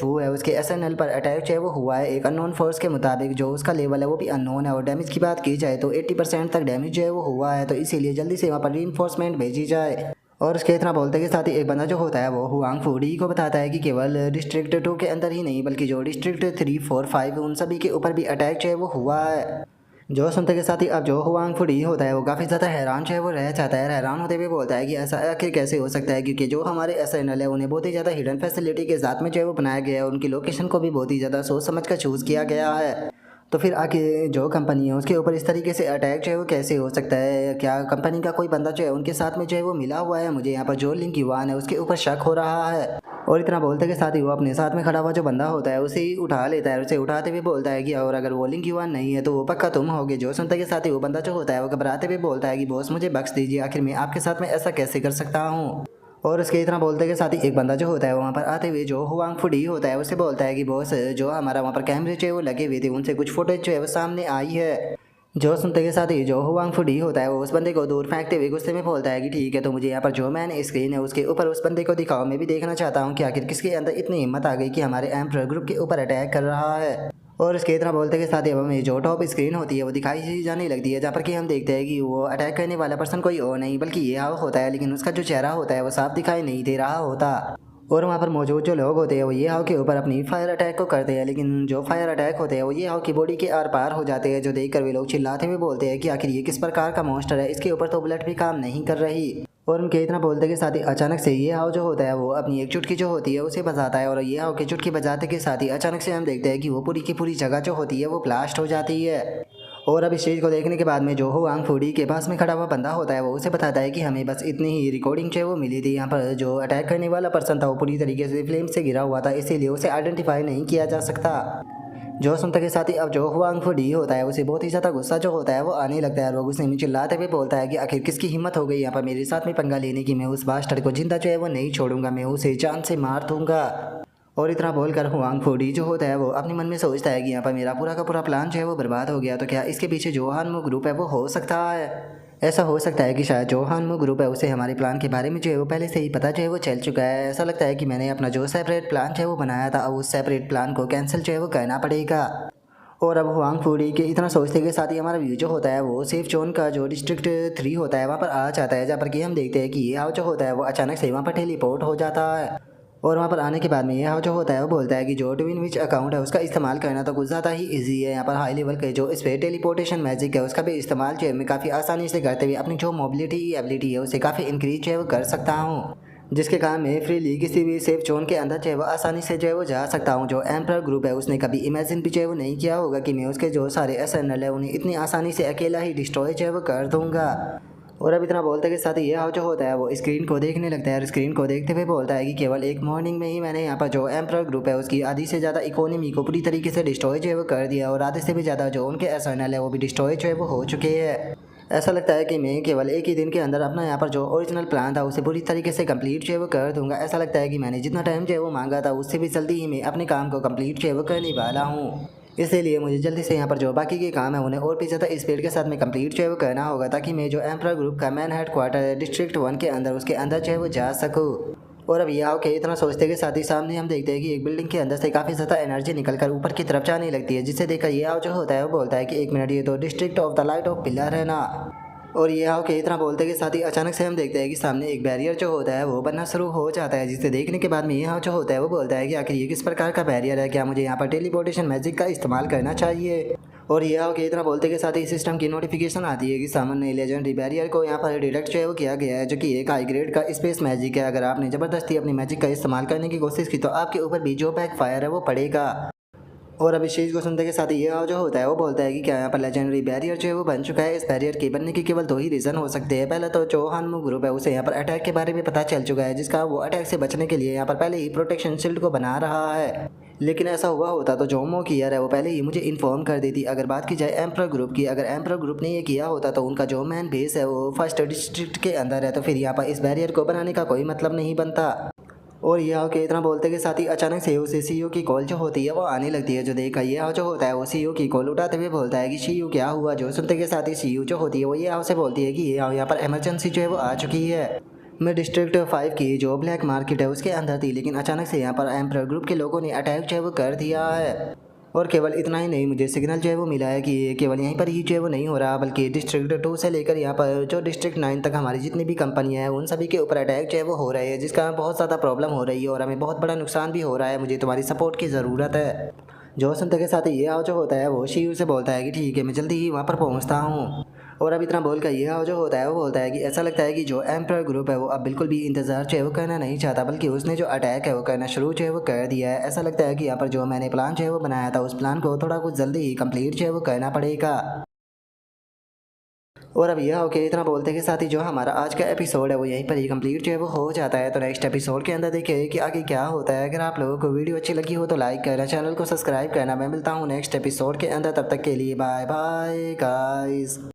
वो है उसके एसएनएल पर अटैक जो है वो हुआ है एक अननोन फोर्स के मुताबिक, जो उसका लेवल है वो भी अननोन है। और डैमेज की बात की जाए तो 80% तक डैमेज जो है वो हुआ है, तो इसीलिए जल्दी से वहाँ पर रीइंफोर्समेंट भेजी जाए। और उसके इतना बोलते के साथ ही एक बंदा जो होता है वो हुआंग फूडी को बताता है कि केवल डिस्ट्रिक्ट 2 के अंदर ही नहीं बल्कि जो डिस्ट्रिक्ट 3, 4, 5 उन सभी के ऊपर भी अटैक जो है वो हुआ है। जो सुनते के साथ ही अब जो हुआंग फूडी होता है वो काफ़ी ज़्यादा हैरान जो है वो रह जाता है, हैरान होते हुए बोलता है कि ऐसा आखिर कैसे हो सकता है, क्योंकि जो हमारे एसएनएल है उन्हें बहुत ही ज़्यादा हिडन फैसिलिटी के साथ में जो है वो बनाया गया है, उनकी लोकेशन को भी बहुत ही ज़्यादा सोच समझ कर चूज़ किया गया है। तो फिर आके जो कंपनी है उसके ऊपर इस तरीके से अटैक जो है वो कैसे हो सकता है, क्या कंपनी का कोई बंदा जो है उनके साथ में जो है वो मिला हुआ है, मुझे यहाँ पर जो लिंग युवान है उसके ऊपर शक हो रहा है। और इतना बोलते के साथ ही वो अपने साथ में खड़ा हुआ जो बंदा होता है उसे ही उठा लेता है, उसे उठाते हुए बोलता है कि और अगर वो लिंग युवान नहीं है तो वो पक्का तुम होगे। जो सुनते के साथ ही वो बंदा जो होता है वो घबराते हुए बोलता है कि बॉस मुझे बख्श दीजिए, आखिर मैं आपके साथ में ऐसा कैसे कर सकता हूँ। और उसके इतना बोलते के साथ ही एक बंदा जो होता है वहाँ पर आते हुए जो हुआंग फुडी होता है उसे बोलता है कि बॉस जो हमारा वहाँ पर कैमरे जो है वो लगे हुए थे उनसे कुछ फुटेज जो है वो सामने आई है। जो सुनते के साथ ही जो हुआंग फुडी होता है वो उस बंदे को दूर फेंकते हुए गुस्से में बोलता है कि ठीक है, तो मुझे यहाँ पर जो मैन स्क्रीन है उसके ऊपर उस बंदे को दिखाओ, मैं भी देखना चाहता हूँ कि आखिर किसके अंदर इतनी हिम्मत आ गई कि हमारे एम्परर ग्रुप के ऊपर अटैक कर रहा है। और इसके इतना बोलते के साथ ही अब हमें जो टॉप स्क्रीन होती है वो दिखाई जाने लगती है, जहाँ पर कि हम देखते हैं कि वो अटैक करने वाला पर्सन कोई और नहीं बल्कि ये हाउ होता है, लेकिन उसका जो चेहरा होता है वो साफ दिखाई नहीं दे रहा होता। और वहाँ पर मौजूद जो लोग होते हैं वो ये हाउ के ऊपर अपनी फायर अटैक को करते हैं, लेकिन जो फायर अटैक होते हैं वो ये हाउ की बॉडी के आर पार हो जाते हैं, जो देखकर वे लोग चिल्लाते हुए बोलते हैं कि आखिर ये किस प्रकार का मॉन्स्टर है, इसके ऊपर तो बुलेट भी काम नहीं कर रही। और उनके इतना बोलते के साथ ही अचानक से ये हाउ जो होता है वो अपनी एक चुटकी जो होती है उसे बजाता है, और ये हाउ की चुटकी बजाते के साथ ही अचानक से हम देखते हैं कि वो पूरी की पूरी जगह जो होती है वो ब्लास्ट हो जाती है। और अब इस चीज़ को देखने के बाद में जो हुआंग फूडी के पास में खड़ा हुआ बंदा होता है वो उसे बताता है कि हमें बस इतनी ही रिकॉर्डिंग जो है वो मिली थी, यहाँ पर जो अटैक करने वाला पर्सन था वो पूरी तरीके से फ्लेम से घिरा हुआ था, इसीलिए उसे आइडेंटिफाई नहीं किया जा सकता। जो सुनते के साथ ही अब जो हुआंग फूडी होता है उसे बहुत ही ज़्यादा गुस्सा जो होता है वो आने लगता है, और वो गुस्से में चिल्लाते हुए बोलता है कि आखिर किसकी हिम्मत हो गई यहाँ पर मेरे साथ में पंगा लेने की, मैं उस बास्टर्ड को जिंदा जो है वो नहीं छोड़ूंगा, मैं उसे जान से मार दूंगा। और इतना बोलकर हुआंग फूडी जो होता है वो अपने मन में सोचता है कि यहाँ पर मेरा पूरा का पूरा प्लान जो है वो बर्बाद हो गया, तो क्या इसके पीछे जो हानमो ग्रुप है वो हो सकता है। ऐसा हो सकता है कि शायद जो हानमो ग्रुप है उसे हमारे प्लान के बारे में जो है वो पहले से ही पता जो है वो चल चुका है। ऐसा लगता है कि मैंने अपना जो सेपरेट प्लान जो है वो बनाया था अब उस सेपरेट प्लान को कैंसिल जो है वो करना पड़ेगा। और अब हुआंग फूडी के इतना सोचते के साथ ही हमारा व्यू जो होता है वो सेफ जोन का जो डिस्ट्रिक्ट 3 होता है वहाँ पर आ जाता है, जहाँ पर कि हम देखते हैं कि ये हाउ जो होता है वो अचानक से वहाँ पर टेलीपोर्ट हो जाता है। और वहाँ पर आने के बाद में ये हाउ जो होता है वो बोलता है कि जो ट्विन विच अकाउंट है उसका इस्तेमाल करना तो कुछ ज़्यादा ही इजी है, यहाँ पर हाई लेवल के जो स्पेस टेलीपोर्टेशन मैजिक है उसका भी इस्तेमाल जो है मैं काफ़ी आसानी से करते हुए अपनी जो मोबिलिटी एबिलिटी है उसे काफ़ी इंक्रीज जो है वो कर सकता हूँ, जिसके कारण मैं फ्रीली किसी भी सेफ जोन के अंदर जो है वो आसानी से जो है वो जा सकता हूँ। जो एम्परर ग्रुप है उसने कभी इमेजिन भी जो है वो नहीं किया होगा कि मैं उसके जो सारे एसएनएल है उन्हें इतनी आसानी से अकेला ही डिस्ट्रॉय जो है वो कर दूँगा। और अब इतना बोलते के साथ ये हाउ जो होता है वो स्क्रीन को देखने लगता है, और स्क्रीन को देखते हुए बोलता है कि केवल एक मॉर्निंग में ही मैंने यहाँ पर जो एम्परर ग्रुप है उसकी आधी से ज़्यादा इकोनॉमी को पूरी तरीके से डिस्ट्रॉय जो है वो कर दिया, और आधे से भी ज़्यादा जो उनके एसएनएल है वो भी डिस्ट्रॉय जो है वो हो चुके हैं। ऐसा लगता है कि मैं केवल एक ही दिन के अंदर अपना यहाँ पर जो ओरिजिनल प्लान था उसे पूरी तरीके से कंप्लीट जो है वो कर दूंगा। ऐसा लगता है कि मैंने जितना टाइम जो है वो मांगा था उससे भी जल्दी ही मैं अपने काम को कंप्लीट जो है वो करने वाला हूँ। इसीलिए मुझे जल्दी से यहाँ पर जो बाकी के काम है उन्हें और भी ज़्यादा स्पीड के साथ में कंप्लीट जो है वो करना होगा, ताकि मैं जो एम्परर ग्रुप का मेन हेडक्वार्टर है डिस्ट्रिक्ट 1 के अंदर, उसके अंदर जो है वो जा सकूँ। और अब यहाँ के इतना सोचते के साथ ही सामने हम देखते हैं कि एक बिल्डिंग के अंदर से काफ़ी ज़्यादा एनर्जी निकलकर ऊपर की तरफ जाने लगती है, जिसे देखकर ये जो होता है वो बोलता है कि 1 मिनट, ये तो district of the light of pillar है ना। और ये के इतना बोलते के साथ ही अचानक से हम देखते हैं कि सामने एक बैरियर जो होता है वो बनना शुरू हो जाता है, जिसे देखने के बाद में ये जो होता है वो बोलता है कि आखिर ये किस प्रकार का बैरियर है, क्या मुझे यहाँ पर टेलीपोर्टेशन मैजिक का इस्तेमाल करना चाहिए। और ये के इतना बोलते के साथ ही सिस्टम की नोटिफिकेशन आती है कि सामान्य लेजेंडरी बैरियर को यहाँ पर डिटेक्ट जो है वो किया गया है, जो कि एक हाई ग्रेड का स्पेस मैजिक है। अगर आपने ज़बरदस्ती अपनी मैजिक का इस्तेमाल करने की कोशिश की तो आपके ऊपर भी जो बैक फायर है वो पड़ेगा। और अब इस चीज़ को सुनते के साथ ही ये जो होता है वो बोलता है कि क्या यहाँ पर लेजेंडरी बैरियर जो है वो बन चुका है। इस बैरियर के बनने के केवल 2 ही रीज़न हो सकते हैं। पहला तो जो हानमू ग्रुप है उसे यहाँ पर अटैक के बारे में पता चल चुका है, जिसका वो अटैक से बचने के लिए यहाँ पर पहले ही प्रोटेक्शन शील्ड को बना रहा है। लेकिन ऐसा हुआ होता तो जोमो की यार है वो पहले ही मुझे इन्फॉर्म कर देती। अगर बात की जाए एम्परर ग्रुप की, अगर एम्परर ग्रुप ने ये किया होता तो उनका जो मैन बेस है वो फर्स्ट डिस्ट्रिक्ट के अंदर है, तो फिर यहाँ पर इस बैरियर को बनाने का कोई मतलब नहीं बनता। और यह के इतना बोलते के साथ ही अचानक से उसे सीईओ की कॉल जो होती है वो आने लगती है, जो देखा ये जो होता है वो सीईओ की कॉल उठाते हुए बोलता है कि सीईओ क्या हुआ। जो सुनते के साथ ही सीईओ जो होती है वो ये से बोलती है कि ये यहाँ पर इमरजेंसी जो है वो आ चुकी है। मैं डिस्ट्रिक्ट 5 की जो ब्लैक मार्केट है उसके अंदर थी, लेकिन अचानक से यहाँ पर एम्परर ग्रुप के लोगों ने अटैक जो है वो कर दिया है। और केवल इतना ही नहीं, मुझे सिग्नल जो है वो मिला है कि ये केवल यहीं पर ही जो है वो नहीं हो रहा, बल्कि डिस्ट्रिक्ट 2 से लेकर यहाँ पर जो डिस्ट्रिक्ट 9 तक हमारी जितनी भी कंपनियाँ हैं उन सभी के ऊपर अटैक जो है वो हो रहे हैं, जिसका बहुत ज़्यादा प्रॉब्लम हो रही है और हमें बहुत बड़ा नुकसान भी हो रहा है। मुझे तुम्हारी सपोर्ट की ज़रूरत है। जो सुनते के साथ ये जो होता है वो शीयू से बोलता है कि ठीक है, मैं जल्दी ही वहाँ पर पहुँचता हूँ। और अब इतना बोल कर ये जो होता है वो बोलता है कि ऐसा लगता है कि जो एम्परर ग्रुप है वो अब बिल्कुल भी इंतजार जो है वो करना नहीं चाहता, बल्कि उसने जो अटैक है वो करना शुरू जो है वो कर दिया है। ऐसा लगता है कि यहाँ पर जो मैंने प्लान जो है वो बनाया था उस प्लान को थोड़ा कुछ जल्दी ही कंप्लीट जो है वो करना पड़ेगा। और अब यह ओके इतना बोलते के साथ ही जो हमारा आज का एपिसोड है वो यहीं पर ही कंप्लीट जो है वो हो जाता है। तो नेक्स्ट एपिसोड के अंदर देखिए कि आगे क्या होता है। अगर आप लोगों को वीडियो अच्छी लगी हो तो लाइक करना, चैनल को सब्सक्राइब करना। मैं मिलता हूँ नेक्स्ट एपिसोड के अंदर, तब तक के लिए बाय बाय गाइस।